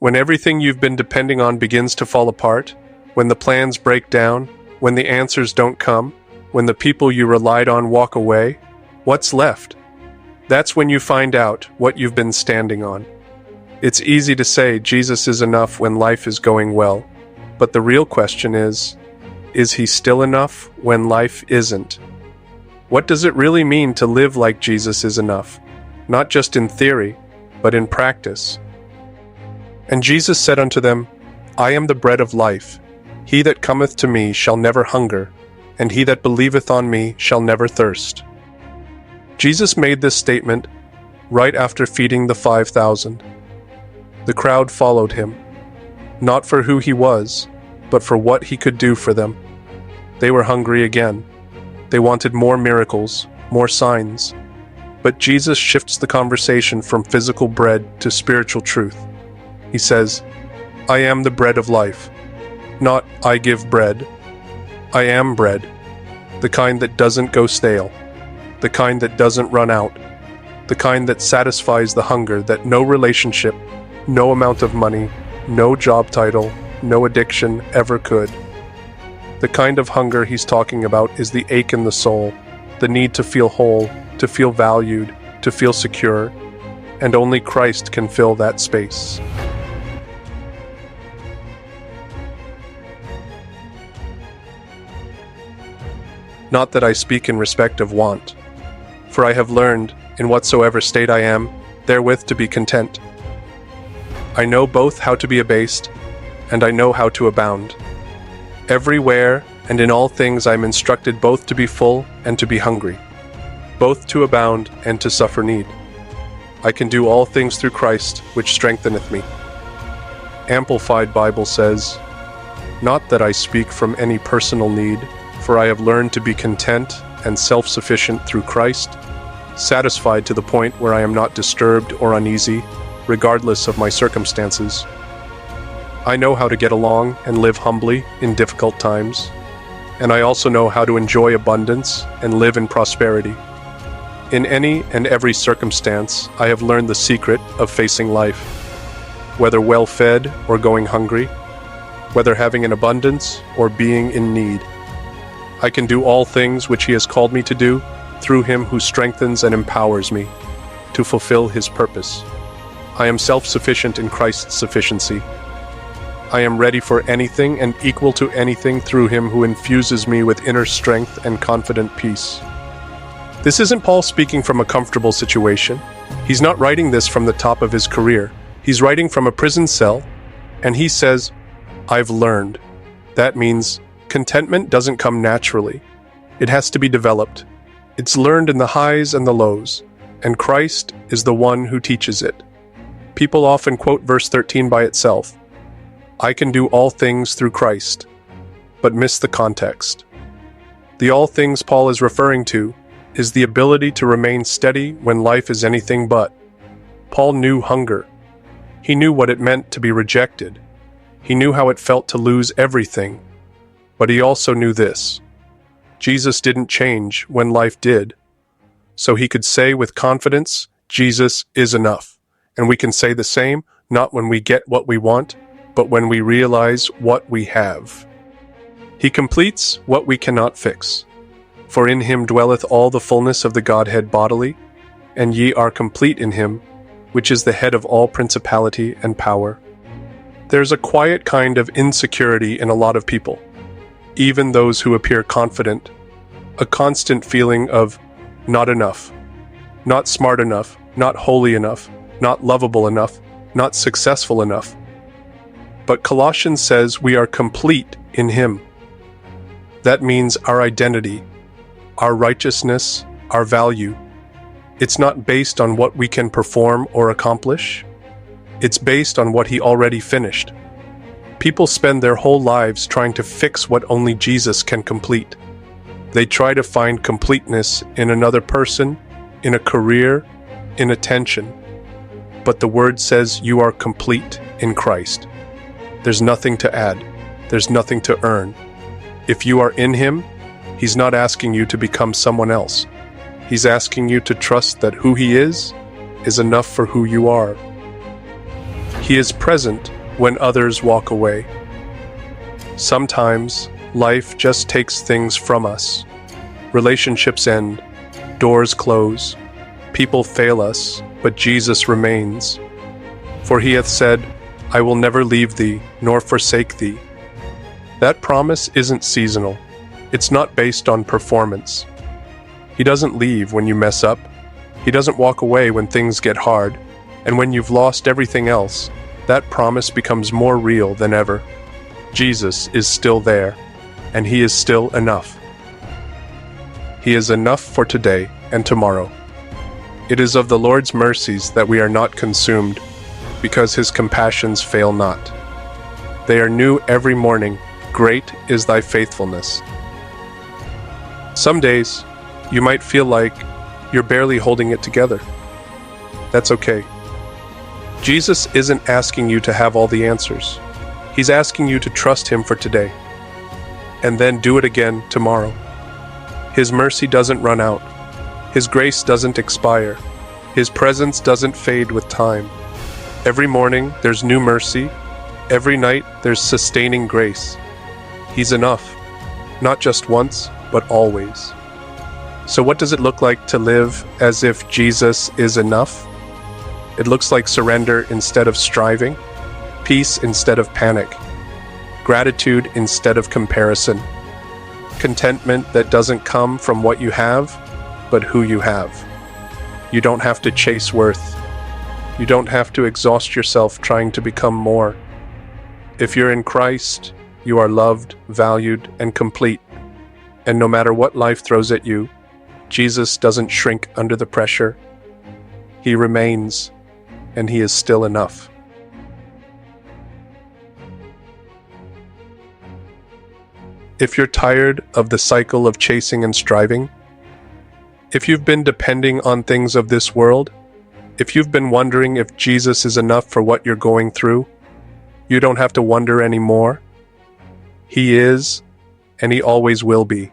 When everything you've been depending on begins to fall apart, when the plans break down, when the answers don't come, when the people you relied on walk away, what's left? That's when you find out what you've been standing on. It's easy to say Jesus is enough when life is going well, but the real question is he still enough when life isn't? What does it really mean to live like Jesus is enough? Not just in theory, but in practice. And Jesus said unto them, I am the bread of life. He that cometh to me shall never hunger, and he that believeth on me shall never thirst. Jesus made this statement right after feeding the 5,000. The crowd followed him, not for who he was, but for what he could do for them. They were hungry again. They wanted more miracles, more signs. But Jesus shifts the conversation from physical bread to spiritual truth. He says, I am the bread of life. Not, I give bread. I am bread. The kind that doesn't go stale. The kind that doesn't run out. The kind that satisfies the hunger that no relationship, no amount of money, no job title, no addiction ever could. The kind of hunger he's talking about is the ache in the soul, the need to feel whole, to feel valued, to feel secure, and only Christ can fill that space. Not that I speak in respect of want, for I have learned, in whatsoever state I am, therewith to be content. I know both how to be abased, and I know how to abound. Everywhere and in all things I am instructed both to be full and to be hungry, both to abound and to suffer need. I can do all things through Christ, which strengtheneth me. Amplified Bible says, not that I speak from any personal need, for I have learned to be content and self-sufficient through Christ, satisfied to the point where I am not disturbed or uneasy, regardless of my circumstances. I know how to get along and live humbly in difficult times, and I also know how to enjoy abundance and live in prosperity. In any and every circumstance, I have learned the secret of facing life, whether well-fed or going hungry, whether having an abundance or being in need. I can do all things which he has called me to do through him who strengthens and empowers me to fulfill his purpose. I am self-sufficient in Christ's sufficiency. I am ready for anything and equal to anything through him who infuses me with inner strength and confident peace. This isn't Paul speaking from a comfortable situation. He's not writing this from the top of his career. He's writing from a prison cell, and he says, I've learned. That means contentment doesn't come naturally. It has to be developed. It's learned in the highs and the lows, and Christ is the one who teaches it. People often quote verse 13 by itself. I can do all things through Christ, but miss the context. The all things Paul is referring to is the ability to remain steady when life is anything but. Paul knew hunger. He knew what it meant to be rejected. He knew how it felt to lose everything. But he also knew this. Jesus didn't change when life did. So he could say with confidence, Jesus is enough. And we can say the same, not when we get what we want, but when we realize what we have. He completes what we cannot fix. For in him dwelleth all the fullness of the Godhead bodily, and ye are complete in him, which is the head of all principality and power. There's a quiet kind of insecurity in a lot of people, even those who appear confident, a constant feeling of not enough, not smart enough, not holy enough, not lovable enough, not successful enough. But Colossians says we are complete in him. That means our identity, our righteousness, our value. It's not based on what we can perform or accomplish. It's based on what he already finished. People spend their whole lives trying to fix what only Jesus can complete. They try to find completeness in another person, in a career, in attention. But the word says you are complete in Christ. There's nothing to add. There's nothing to earn. If you are in him, he's not asking you to become someone else. He's asking you to trust that who he is enough for who you are. He is present when others walk away. Sometimes life just takes things from us. Relationships end, doors close, people fail us, but Jesus remains. For he hath said, I will never leave thee, nor forsake thee. That promise isn't seasonal. It's not based on performance. He doesn't leave when you mess up. He doesn't walk away when things get hard. And when you've lost everything else, that promise becomes more real than ever. Jesus is still there, and he is still enough. He is enough for today and tomorrow. It is of the Lord's mercies that we are not consumed, because his compassions fail not. They are new every morning. Great is thy faithfulness. Some days, you might feel like you're barely holding it together. That's okay. Jesus isn't asking you to have all the answers. He's asking you to trust him for today, and then do it again tomorrow. His mercy doesn't run out. His grace doesn't expire. His presence doesn't fade with time. Every morning, there's new mercy. Every night, there's sustaining grace. He's enough, not just once, but always. So what does it look like to live as if Jesus is enough? It looks like surrender instead of striving, peace instead of panic, gratitude instead of comparison, contentment that doesn't come from what you have, but who you have. You don't have to chase worth. You don't have to exhaust yourself trying to become more. If you're in Christ, you are loved, valued, and complete. And no matter what life throws at you, Jesus doesn't shrink under the pressure. He remains, and he is still enough. If you're tired of the cycle of chasing and striving, if you've been depending on things of this world, if you've been wondering if Jesus is enough for what you're going through, you don't have to wonder anymore. He is, and he always will be.